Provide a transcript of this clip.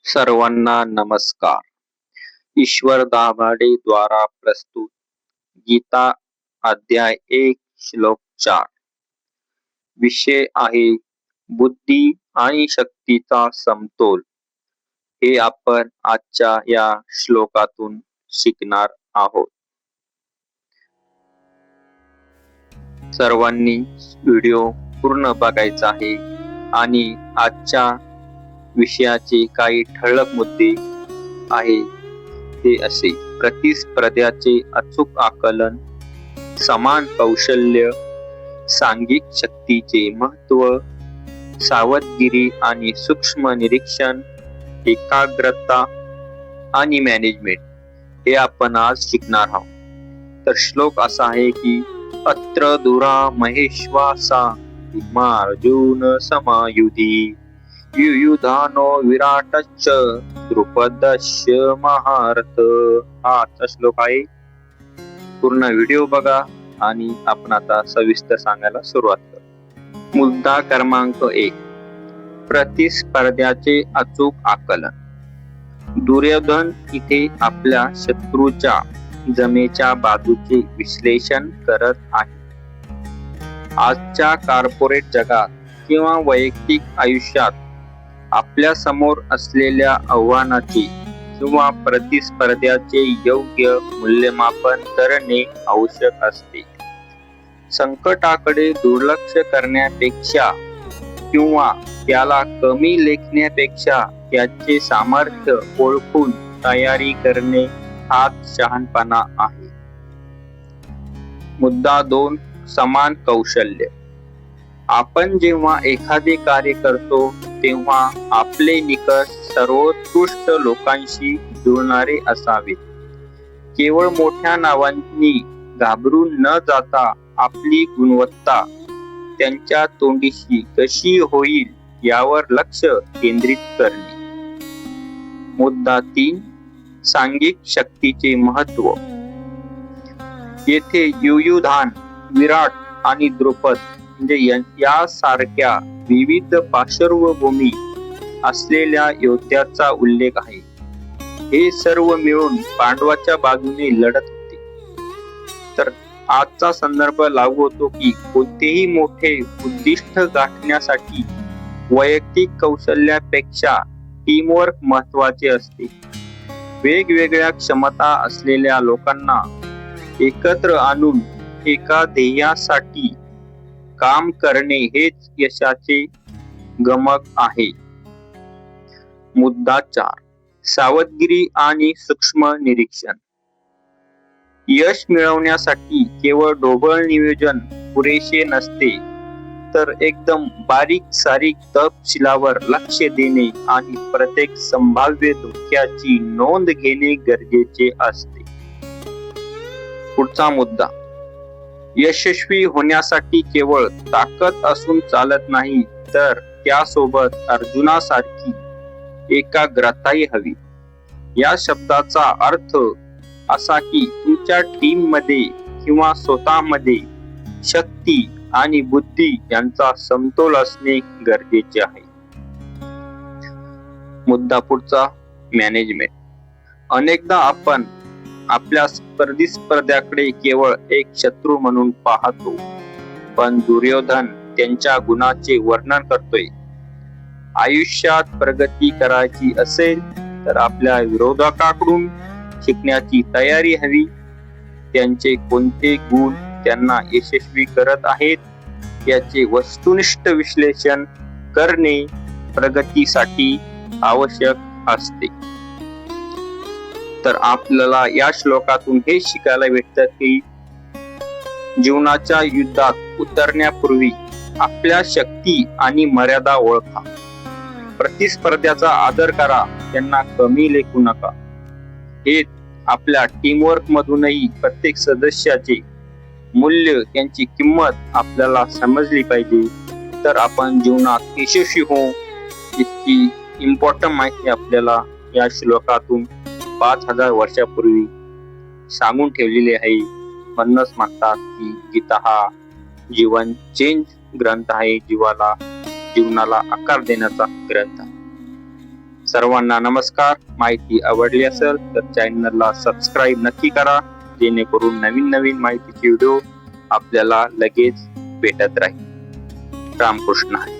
सर्वांना नमस्कार. ईश्वर दाभाडे द्वारा प्रस्तुत गीता अध्याय 1 श्लोक 4. विषय आहे बुद्धी आणि शक्तीचा समतोल. हे आपण आजच्या या श्लोकातून शिकणार आहोत. सर्वांनी व्हिडिओ पूर्ण बघायचा आहे आणि आजच्या विषयाचे काही ठळक मुद्दे आहे ते असे: प्रतिस्पर्ध्याचे अचूक आकलन, समान कौशल्य, सांघिक शक्तीचे महत्त्व, सावधगिरी आणि सूक्ष्म निरीक्षण, एकाग्रता आणि मॅनेजमेंट हे आपण आज शिकणार आहोत. तर श्लोक असा आहे की अत्र दुरा महेश्वासा भीमार्जुन समायुधी युयुधानो विराटच्च द्रुपदस्य महारथ. हा आजचा श्लोक आहे. पूर्ण व्हिडिओ बघा आणि आपण आता सविस्तर सांगायला सुरुवात करू. मुद्दा क्रमांक 1, प्रतिस्पर्ध्याचे अचूक आकलन. दुर्योधन इथे आपल्या शत्रूच्या जमेच्या बाजूचे विश्लेषण करत आहे. आजच्या कॉर्पोरेट जगात किंवा वैयक्तिक आयुष्यात आपल्या समोर असलेल्या आव्हानाचे किंवा प्रतिस्पर्ध्याचे योग्य मूल्यमापन करणे आवश्यक असते. संकटाकडे दुर्लक्ष करण्यापेक्षा किंवा त्याला कमी लेखण्यापेक्षा त्याचे सामर्थ्य ओळखून तयारी करणे हाच शहाणपणा आहे. मुद्दा 2, समान कौशल्य. आपण जेव्हा एखादे कार्य करतो तेव्हा आपले निकष सर्वोत्कृष्ट लोकांशी जुळणारे असावेत. केवळ मोठ्या नावांनी घाबरून न जाता आपली गुणवत्ता त्यांच्या तोंडीशी कशी होईल यावर लक्ष केंद्रित करणे. मुद्दा 3, सांघिक शक्तीचे महत्त्व. येथे युयुधान, विराट आणि द्रुपद म्हणजे यासारख्या विविध पार्श्वभूमी असलेल्या योद्ध्याचा उल्लेख आहे. हे सर्व मिळून पांडवाच्या बाजूने लढत होते. तर आजचा संदर्भ लागू होतो की कोणतेही मोठे उद्दिष्ट गाठण्यासाठी वैयक्तिक कौशल्यापेक्षा टीमवर्क महत्वाचे असते. वेगवेगळ्या क्षमता असलेल्या लोकांना एकत्र आणून एका ध्येयासाठी काम करणे हेच यशाचे गमक आहे. मुद्दा 4, सावधगिरी आणि सूक्ष्म निरीक्षण. यश मिळवण्यासाठी केवळ ढोबळ नियोजन पुरेसे नसते, तर एकदम बारीक सारीक तपशिलावर लक्ष देणे आणि प्रत्येक संभाव्य धोक्याची नोंद घेणे गरजेचे असते. पुढचा मुद्दा, यशस्वी होण्यासाठी केवळ ताकद असून चालत नाही, तर त्यासोबत अर्जुनासारखी एकाग्रताही हवी. या शब्दाचा अर्थ असा की तुमच्या टीम मध्ये किंवा स्वतःमध्ये शक्ती आणि बुद्धी यांचा समतोल असणे गरजेचे आहे. मुद्दा पुढचा, मॅनेजमेंट. अनेकदा आपण आपल्या स्पर्ध्याकडे केवळ एक शत्रू म्हणून पाहतो, पण दुर्योधन त्यांच्या गुणाचे वर्णन करतोय. आयुष्यात प्रगती करायची असेल तर आपल्या विरोधकाकडून शिकण्याची तयारी हवी. त्यांचे कोणते गुण त्यांना यशस्वी करत आहेत याचे वस्तुनिष्ठ विश्लेषण करणे प्रगतीसाठी आवश्यक असते. तर आपल्याला या श्लोकातून हे शिकायला भेटतं की जीवनाच्या युद्धात उतरण्यापूर्वी आपल्या शक्ती आणि मर्यादा ओळखा. प्रतिस्पर्ध्याचा आदर करा, त्यांना कमी लेखू नका. हे आपल्या टीमवर्क मधूनही प्रत्येक सदस्याचे मूल्य, त्यांची किंमत आपल्याला समजली पाहिजे. तर आपण जीवनात यशस्वी होऊ इतकी इम्पॉर्टंट माहिती आपल्याला या श्लोकातून 5000 वर्षापूर्वी सांगून ठेवलेली आहे. म्हणूनच म्हणतात की गीता हा जीवन चेंज ग्रंथ आहे, जीवनाला आकार देण्याचा ग्रंथ. सर्वांना नमस्कार. माहिती आवडली असेल तर चॅनलला सबस्क्राईब नक्की करा, जेणेकरून नवीन नवीन माहितीचे व्हिडिओ आपल्याला लगेच भेटत राहील. रामकृष्ण.